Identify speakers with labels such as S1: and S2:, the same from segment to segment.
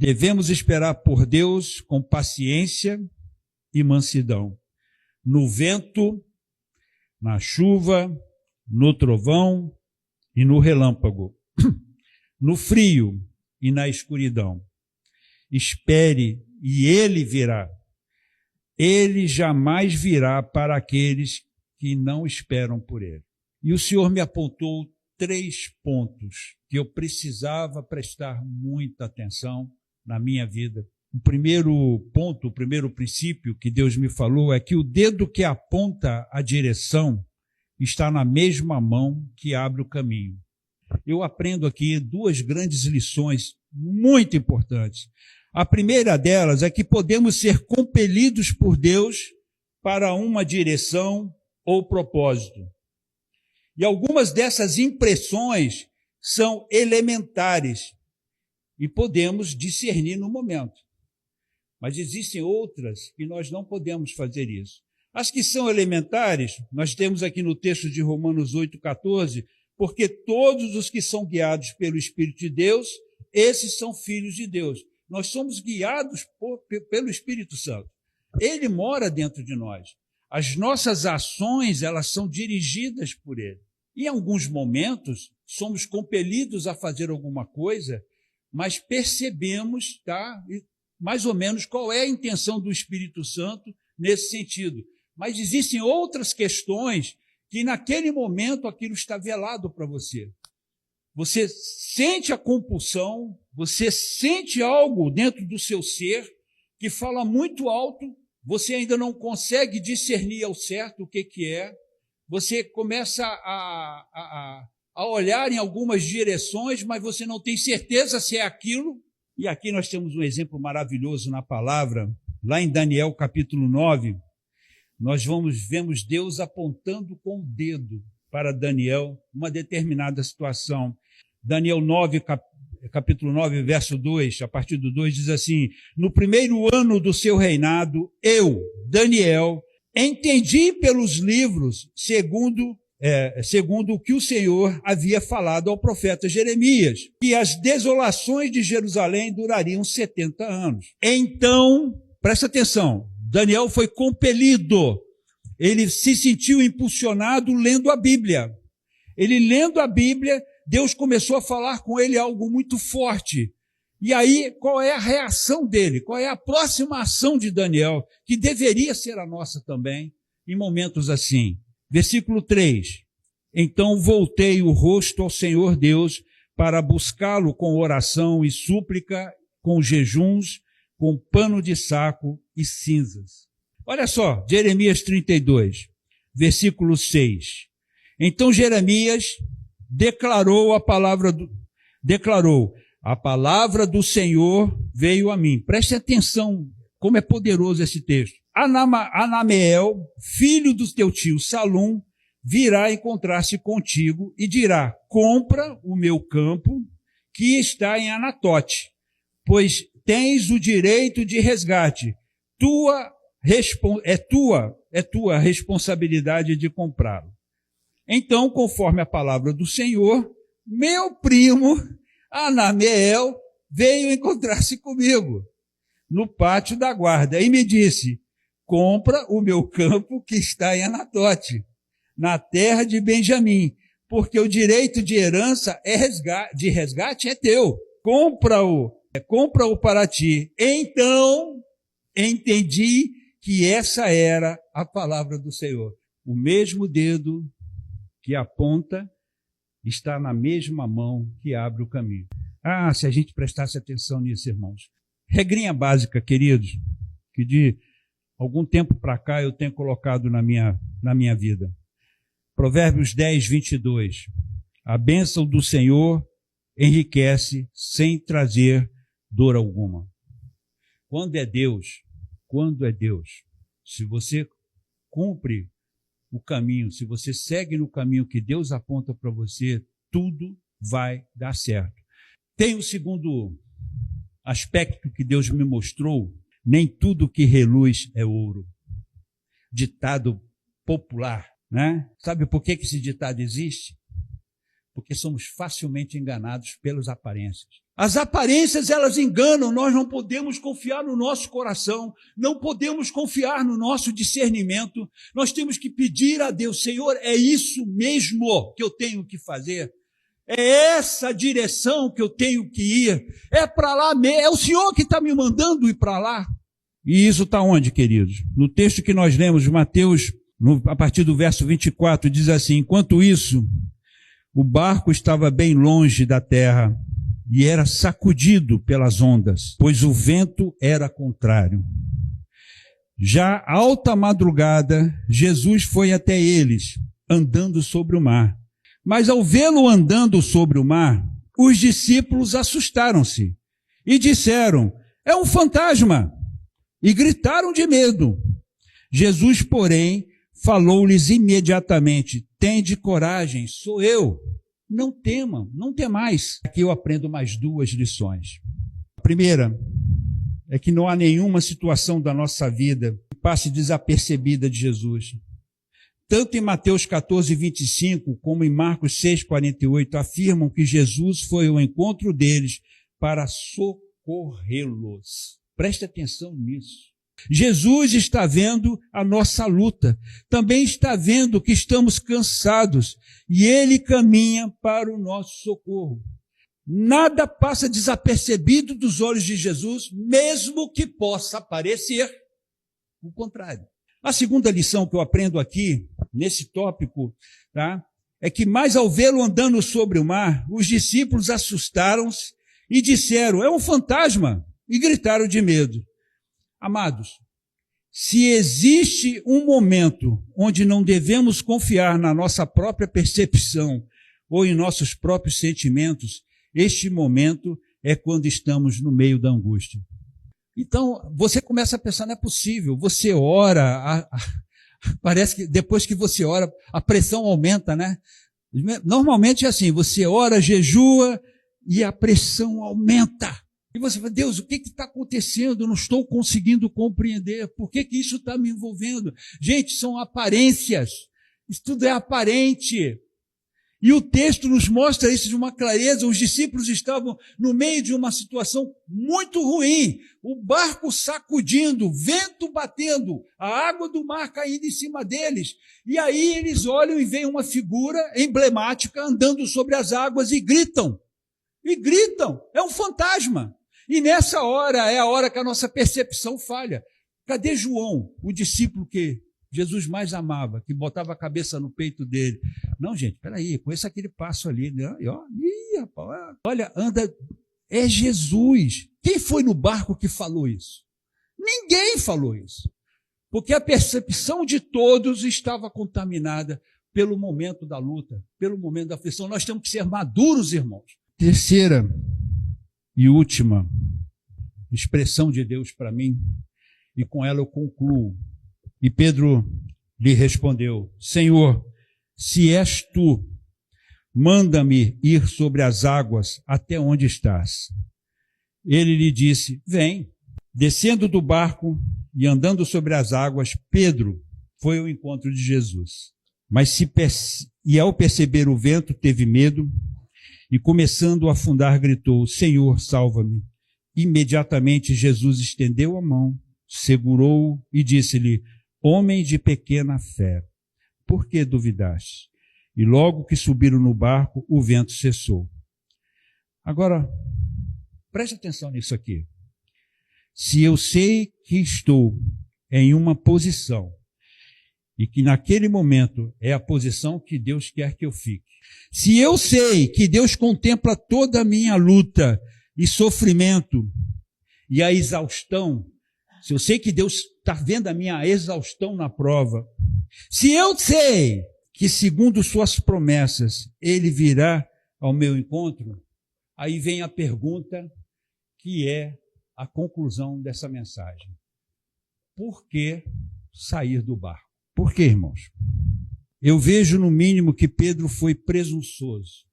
S1: Devemos esperar por Deus com paciência e mansidão, no vento, na chuva, no trovão e no relâmpago, no frio e na escuridão. Espere e ele virá. Ele jamais virá para aqueles que não esperam por ele. E o Senhor me apontou 3 pontos que eu precisava prestar muita atenção na minha vida. O primeiro ponto, o primeiro princípio que Deus me falou é que o dedo que aponta a direção está na mesma mão que abre o caminho. Eu aprendo aqui 2 grandes lições muito importantes. A primeira delas é que podemos ser compelidos por Deus para uma direção ou propósito. E algumas dessas impressões são elementares e podemos discernir no momento. Mas existem outras que nós não podemos fazer isso. As que são elementares, nós temos aqui no texto de Romanos 8,14, porque todos os que são guiados pelo Espírito de Deus, esses são filhos de Deus. Nós somos guiados pelo Espírito Santo. Ele mora dentro de nós. As nossas ações, elas são dirigidas por ele. Em alguns momentos, somos compelidos a fazer alguma coisa, mas percebemos, mais ou menos qual é a intenção do Espírito Santo nesse sentido. Mas existem outras questões que naquele momento aquilo está velado para você. Você sente a compulsão, você sente algo dentro do seu ser que fala muito alto, você ainda não consegue discernir ao certo o que é, você começa a olhar em algumas direções, mas você não tem certeza se é aquilo. E aqui nós temos um exemplo maravilhoso na palavra, lá em Daniel capítulo 9, nós vemos Deus apontando com o dedo para Daniel uma determinada situação. Daniel 9, capítulo 9, verso 2, a partir do 2, diz assim: no primeiro ano do seu reinado, eu, Daniel, entendi pelos livros, segundo o que o Senhor havia falado ao profeta Jeremias, que as desolações de Jerusalém durariam 70 anos. Então, presta atenção, Daniel foi compelido, ele se sentiu impulsionado lendo a Bíblia. Ele lendo a Bíblia, Deus começou a falar com ele algo muito forte. E aí, qual é a reação dele? Qual é a próxima ação de Daniel, que deveria ser a nossa também, em momentos assim? Versículo 3. Então voltei o rosto ao Senhor Deus para buscá-lo com oração e súplica, com jejuns, com pano de saco e cinzas. Olha só, Jeremias 32, versículo 6. Então Jeremias declarou, a palavra do Senhor veio a mim. Preste atenção como é poderoso esse texto. Anameel, filho do teu tio Salum, virá encontrar-se contigo e dirá: compra o meu campo que está em Anatote, pois tens o direito de resgate. É tua responsabilidade de comprá-lo. Então, conforme a palavra do Senhor, meu primo Anameel veio encontrar-se comigo no pátio da guarda e me disse: compra o meu campo que está em Anatote, na terra de Benjamim, porque o direito de herança de resgate é teu. Compra-o para ti. Então, entendi que essa era a palavra do Senhor. O mesmo dedo que aponta está na mesma mão que abre o caminho. Se a gente prestasse atenção nisso, irmãos. Regrinha básica, queridos, que de algum tempo para cá eu tenho colocado na minha vida. Provérbios 10, 22. A bênção do Senhor enriquece sem trazer dor alguma. Quando é Deus, se você cumpre o caminho, se você segue no caminho que Deus aponta para você, tudo vai dar certo. Tem o segundo aspecto que Deus me mostrou: nem tudo que reluz é ouro. Ditado popular, né? Sabe por que esse ditado existe? Porque somos facilmente enganados pelas aparências. As aparências, elas enganam, nós não podemos confiar no nosso coração, não podemos confiar no nosso discernimento, nós temos que pedir a Deus, Senhor, é isso mesmo que eu tenho que fazer? É essa direção que eu tenho que ir? É para lá mesmo? É o Senhor que está me mandando ir para lá? E isso está onde, queridos? No texto que nós lemos, Mateus, a partir do verso 24, diz assim, enquanto isso, o barco estava bem longe da terra, e era sacudido pelas ondas, pois o vento era contrário. Já alta madrugada, Jesus foi até eles, andando sobre o mar. Mas ao vê-lo andando sobre o mar, os discípulos assustaram-se e disseram, é um fantasma, e gritaram de medo. Jesus, porém, falou-lhes imediatamente, tende coragem, sou eu. Não temam, não temais. Aqui eu aprendo mais duas lições. A primeira é que não há nenhuma situação da nossa vida que passe desapercebida de Jesus. Tanto em Mateus 14, 25, como em Marcos 6, 48, afirmam que Jesus foi ao encontro deles para socorrê-los. Preste atenção nisso. Jesus está vendo a nossa luta, também está vendo que estamos cansados e Ele caminha para o nosso socorro. Nada passa desapercebido dos olhos de Jesus, mesmo que possa parecer o contrário. A segunda lição que eu aprendo aqui, nesse tópico, tá, é que mais ao vê-lo andando sobre o mar, os discípulos assustaram-se e disseram, é um fantasma, e gritaram de medo. Amados, se existe um momento onde não devemos confiar na nossa própria percepção ou em nossos próprios sentimentos, este momento é quando estamos no meio da angústia. Então, você começa a pensar, não é possível, você ora, parece que depois que você ora, a pressão aumenta, né? Normalmente é assim, você ora, jejua e a pressão aumenta. E você fala, Deus, o que está acontecendo? Eu não estou conseguindo compreender. Por que isso está me envolvendo? Gente, são aparências. Isso tudo é aparente. E o texto nos mostra isso de uma clareza. Os discípulos estavam no meio de uma situação muito ruim. O barco sacudindo, vento batendo, a água do mar caindo em cima deles. E aí eles olham e veem uma figura emblemática andando sobre as águas e gritam. E gritam. É um fantasma. E nessa hora é a hora que a nossa percepção falha. Cadê João, o discípulo que Jesus mais amava, que botava a cabeça no peito dele? Não, gente, peraí, conheça aquele passo ali. Né? Olha, anda, é Jesus. Quem foi no barco que falou isso? Ninguém falou isso. Porque a percepção de todos estava contaminada pelo momento da luta, pelo momento da aflição. Nós temos que ser maduros, irmãos. Terceira e última expressão de Deus para mim, e com ela eu concluo. E Pedro lhe respondeu, Senhor, se és tu, manda-me ir sobre as águas até onde estás. Ele lhe disse, vem. Descendo do barco e andando sobre as águas, Pedro foi ao encontro de Jesus. E ao perceber o vento, teve medo, e começando a afundar, gritou, Senhor, salva-me. Imediatamente Jesus estendeu a mão, segurou-o e disse-lhe, homem de pequena fé, por que duvidaste? E logo que subiram no barco, o vento cessou. Agora, preste atenção nisso aqui. Se eu sei que estou em uma posição, e que naquele momento é a posição que Deus quer que eu fique. Se eu sei que Deus contempla toda a minha luta e sofrimento e a exaustão, se eu sei que Deus está vendo a minha exaustão na prova, se eu sei que segundo suas promessas Ele virá ao meu encontro, aí vem a pergunta que é a conclusão dessa mensagem. Por que sair do barco? Por quê, irmãos? Eu vejo, no mínimo, que Pedro foi presunçoso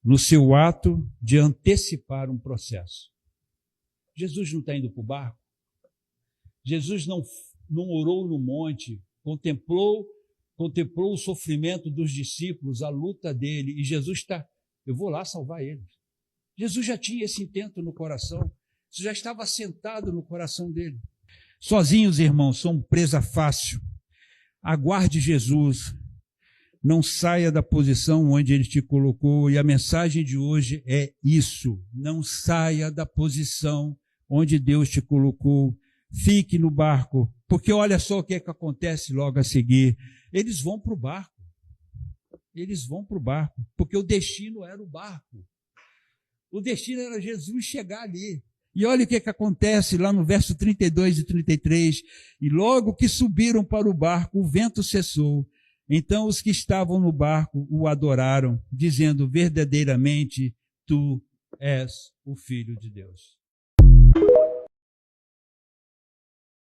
S1: no seu ato de antecipar um processo. Jesus não está indo para o barco. Jesus não orou no monte, contemplou o sofrimento dos discípulos, a luta dele, e Jesus está, eu vou lá salvar eles. Jesus já tinha esse intento no coração, isso já estava assentado no coração dele. Sozinhos, irmãos, são presa fácil. Aguarde Jesus, não saia da posição onde Ele te colocou, e a mensagem de hoje é isso, não saia da posição onde Deus te colocou, fique no barco, porque olha só o que é que acontece logo a seguir, eles vão para o barco, porque o destino era o barco, o destino era Jesus chegar ali. E olha o que acontece lá no verso 32 e 33. E logo que subiram para o barco, o vento cessou. Então os que estavam no barco o adoraram, dizendo: verdadeiramente, tu és o Filho de Deus.